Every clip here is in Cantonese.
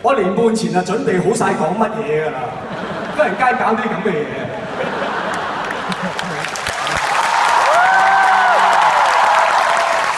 我年半前就準備好晒講乜嘢㗎啦，忽然間搞啲咁嘅嘢。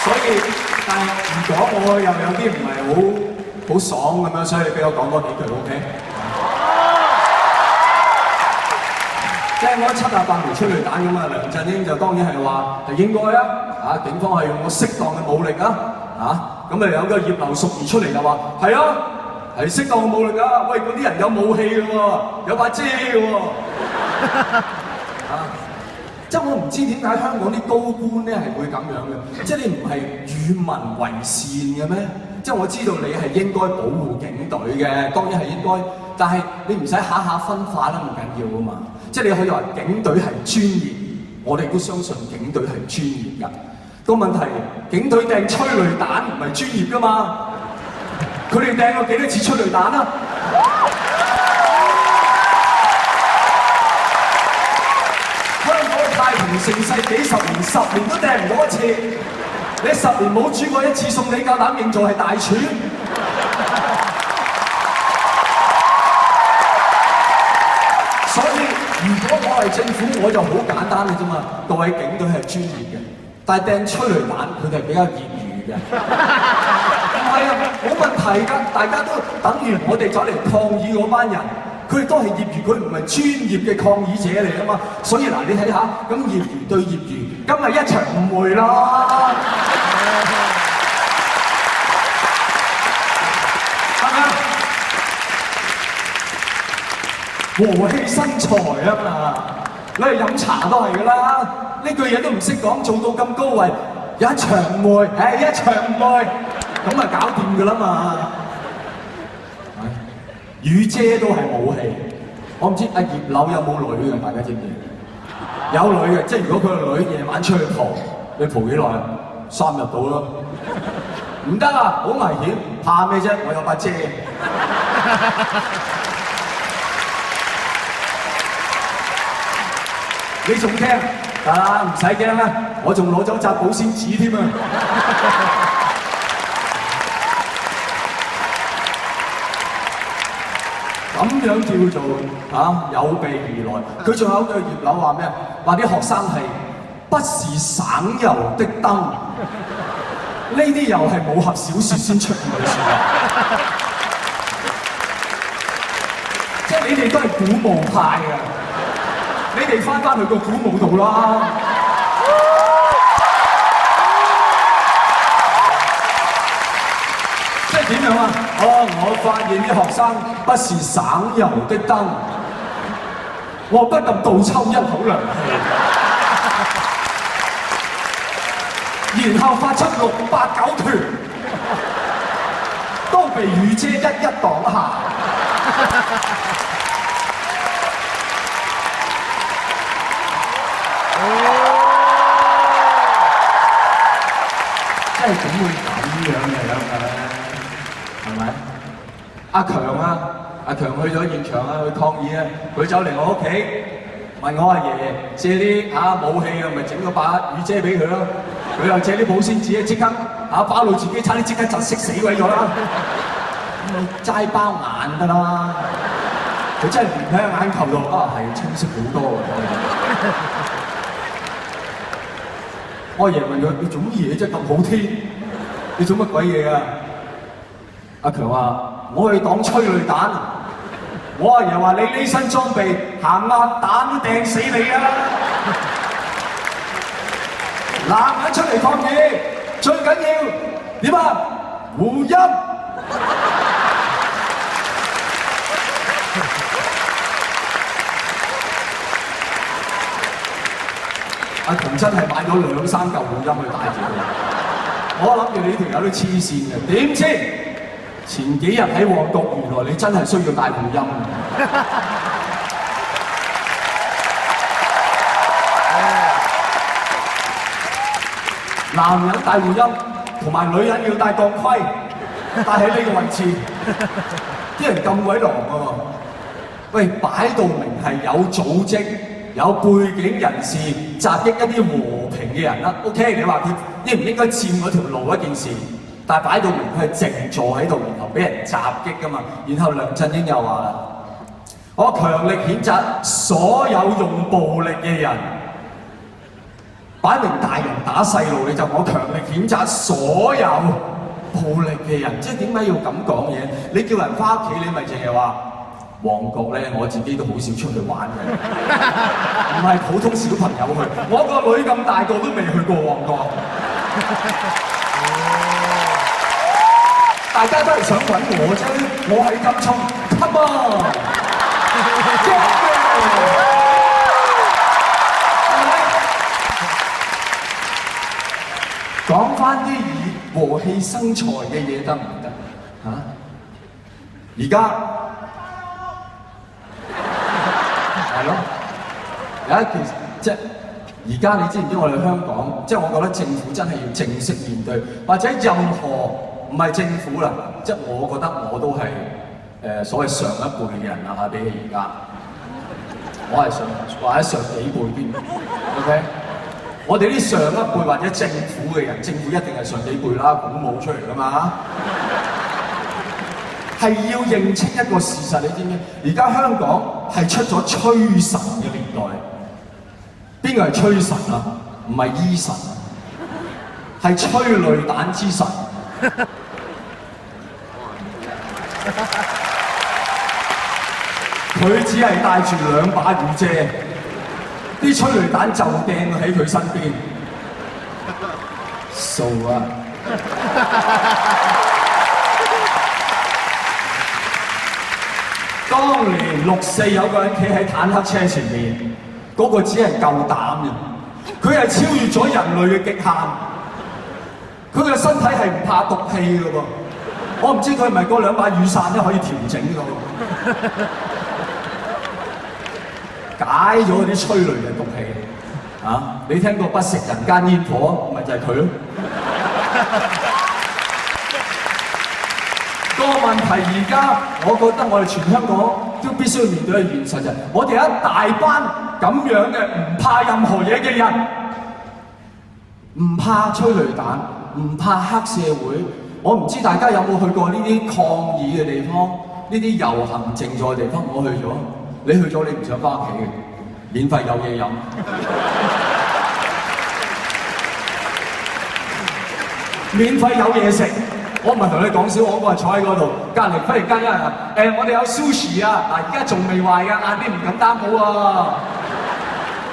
所以，但係如果我又有啲唔係好爽咁樣，所以你俾我講多幾句 ，OK？ 即係我78枚催淚彈咁啊，梁振英就當然係話係應該啊，警方係用過適當嘅武力咁啊有個葉劉淑儀出嚟就話係啊，係適當嘅武力啊，喂嗰啲人有武器嘅喎，有把遮嘅喎，即係我唔知點解香港啲高官咧係會咁樣嘅，即係你唔係與民為善嘅咩？即係我知道你係應該保護警隊嘅，當然係應該，但係你唔使下下分化得咁緊要啊嘛。即係你可以話警隊係專業，我哋都相信警隊係專業㗎。個問題，警隊掟催淚彈唔係專業㗎嘛？佢哋掟過幾多次催淚彈啊？香港嘅太平盛世幾十年，10年都掟唔到一次。你10年冇煮過一次餸，你夠膽認做係大廚？所以如果我係政府，我就好簡單嘅啫嘛。各位警隊係專業嘅，但係掟催淚彈佢哋係比較業餘嘅。唔係啊，冇問題㗎，大家都等於我哋走嚟抗議嗰班人。佢哋都係業餘，佢唔係專業嘅抗議者嚟㗎嘛，所以嗱，你睇下，咁業餘對業餘，今日一場誤會啦，係咪啊？和氣生財啊嘛，你去飲茶都係㗎啦，呢句嘢都唔識講，做到咁高位，一場誤會，一場誤會，咁啊搞掂㗎啦嘛。雨遮都係武器，我唔知阿葉劉有冇女嘅，大家知唔知？有女嘅，即係如果佢個女夜晚出去蒲，你蒲幾耐啊？3日到咯，唔得啊，好危險，怕咩啫？我有把遮。你仲驚？唔使驚啦，我仲攞咗紮保鮮紙添啊！咁樣叫做有備而來。佢仲有句葉劉話咩啊？話啲學生係不是省油的燈。呢啲又係武俠小説先出現嘅説話。即係你哋都係鼓舞派嘅，你哋翻去個鼓舞度啦。即係點樣啊？我發現啲學生不是省油的燈，我不禁倒抽一口涼氣，然後發出6、8、9團，都被雨遮一一擋下。真係點會咁樣嘅？係咪？阿強去咗現場去抗議啊！佢走嚟我屋企問我阿爺借啲武器咪整咗把雨遮俾佢咯。佢又借啲保鮮紙即刻包到自己差啲即刻窒息死鬼咗啦！咁齋包眼得啦，佢真係連喺眼球度係清晰好多嘅。我阿爺問佢：你做乜嘢啫？咁好天，你做乜鬼嘢啊？阿強話：我去擋催淚彈。我阿爺話：你呢身裝備行鴨蛋都掟死你啊！男人出嚟抗議，最緊要點啊？護音。阿強真係買咗2、3嚿護音去戴住佢。我諗住你條友都黐線嘅，點知前幾日喺旺角，原來你真係需要戴護音。男人戴護音，同埋女人要戴鋼盔，戴喺呢個位置，啲人咁鬼狼喎！喂，擺到明係有組織、有背景人士襲擊一啲和平嘅人啦。OK， 你話佢應唔應該佔嗰條路一件事，但係擺到明佢係靜坐喺度，然後俾人襲擊㗎嘛。然後梁振英又話啦：我強力譴責所有用暴力嘅人，擺明大人打細路，你就我強力譴責所有暴力嘅人。即係點解要咁講嘢？你叫人翻屋企，你咪淨係話旺角咧，我自己都好少出去玩嘅，唔係普通小朋友去。我個女咁大個都未去過旺角。大家都係想揾我啫，我喺金鐘 ，come on， 講翻啲以和氣生財嘅嘢得唔得？嚇！而家係咯，有一件即係而家你知唔知我哋香港？即係我覺得政府真係要正式面對，或者任何。唔係政府啦，即係我覺得我都係所謂上一輩嘅人啦嚇，比起而家，我係或者上幾輩添 ，OK？ 我哋啲上一輩或者政府嘅人，政府一定係上幾輩啦，鼓舞出嚟㗎嘛，係要認清一個事實，你知唔知？而家香港係出咗吹神嘅年代，邊個係吹神啊？唔係醫神啊，係催淚彈之神。佢只係帶住2把雨遮，啲催淚彈就掟喺佢身邊。數啊！當年64有個人企喺坦克車前面，嗰個只係夠膽嘅，佢係超越咗人類嘅極限。佢嘅身體係唔怕毒氣嘅喎，我唔知佢係咪嗰2把雨傘咧可以調整到，解咗啲催淚嘅毒氣啊！你聽過不食人間煙火，咪就係佢咯。個問題而家，我覺得我哋全香港都必須要面對嘅現實就係，我哋一大班咁樣嘅唔怕任何嘢嘅人，唔怕催淚彈。唔怕黑社會，我唔知大家有冇去過呢啲抗議嘅地方，呢啲遊行靜坐嘅地方，我去咗。你去咗，你唔想翻屋企嘅，免費有嘢飲，免費有嘢食。我唔係同你講笑，我係坐喺嗰度，隔離忽然間有人話：我哋有 sushi 啊，嗱而家仲未壞㗎，晏啲唔敢擔保啊。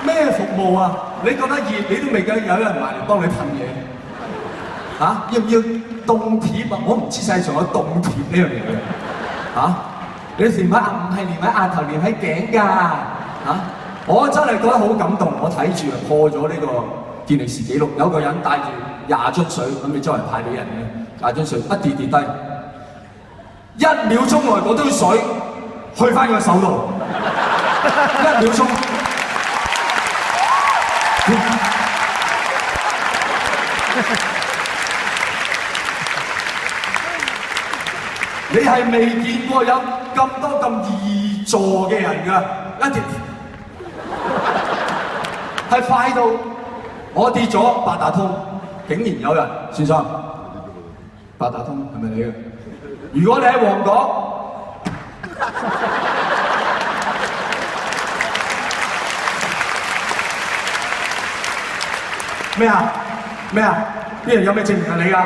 咩服務啊？你覺得熱，你都未夠有人埋嚟幫你噴嘢。嚇！要唔要凍貼啊？我唔知世上有凍貼呢樣嘢嘅嚇。你連喺唔係連喺額頭，連喺頸㗎嚇。我真係覺得好感動，我睇住破咗呢個健力士紀錄，有個人帶住20樽水咁，你周圍派俾人嘅20樽水，一跌跌低，1秒鐘內嗰堆水去翻佢手度，1秒鐘。你係未見過有咁多咁易坐嘅人㗎，一跌係快到我跌咗八達通，竟然有人先生，八達通係咪你嘅？如果你喺旺角，咩啊？咩啊？邊人有咩證明係你㗎？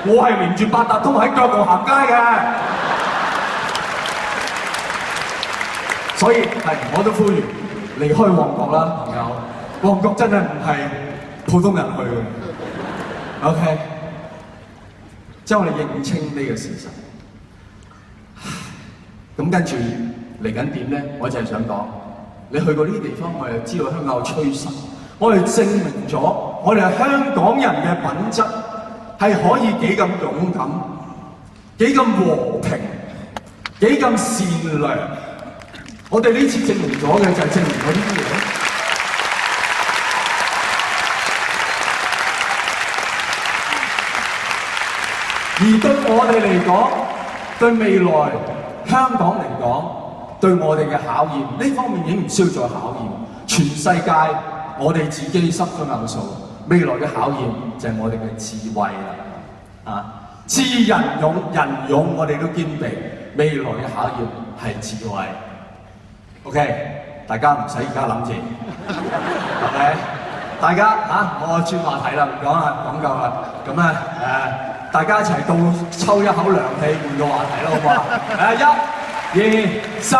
我係連住八達通喺腳度行街嘅，所以係我都呼籲離開旺角啦，朋友。旺角真係唔係普通人去嘅 ，OK？ 即係我哋認清呢個事實。咁跟住嚟緊點咧？我就係想講，你去過呢啲地方，我哋知道香港有吹神，我哋證明咗我哋係香港人嘅品質。係可以幾咁勇敢，幾咁和平，幾咁善良。我哋呢次證明咗嘅就係證明咗呢啲嘢。而對我哋嚟講，對未來香港嚟講，對我哋嘅考驗，呢方面已經唔需要再考驗。全世界我哋自己心中有數。未來嘅考驗就係我哋嘅智慧啦，啊！智人勇，人勇我哋都兼備。未來嘅考驗係智慧。OK， 大家唔使而家諗住，係咪？大家我轉話題啦，唔講啦，講夠啦。咁大家一齊倒抽一口涼氣，換個話題啦，好唔好啊？1、2、3。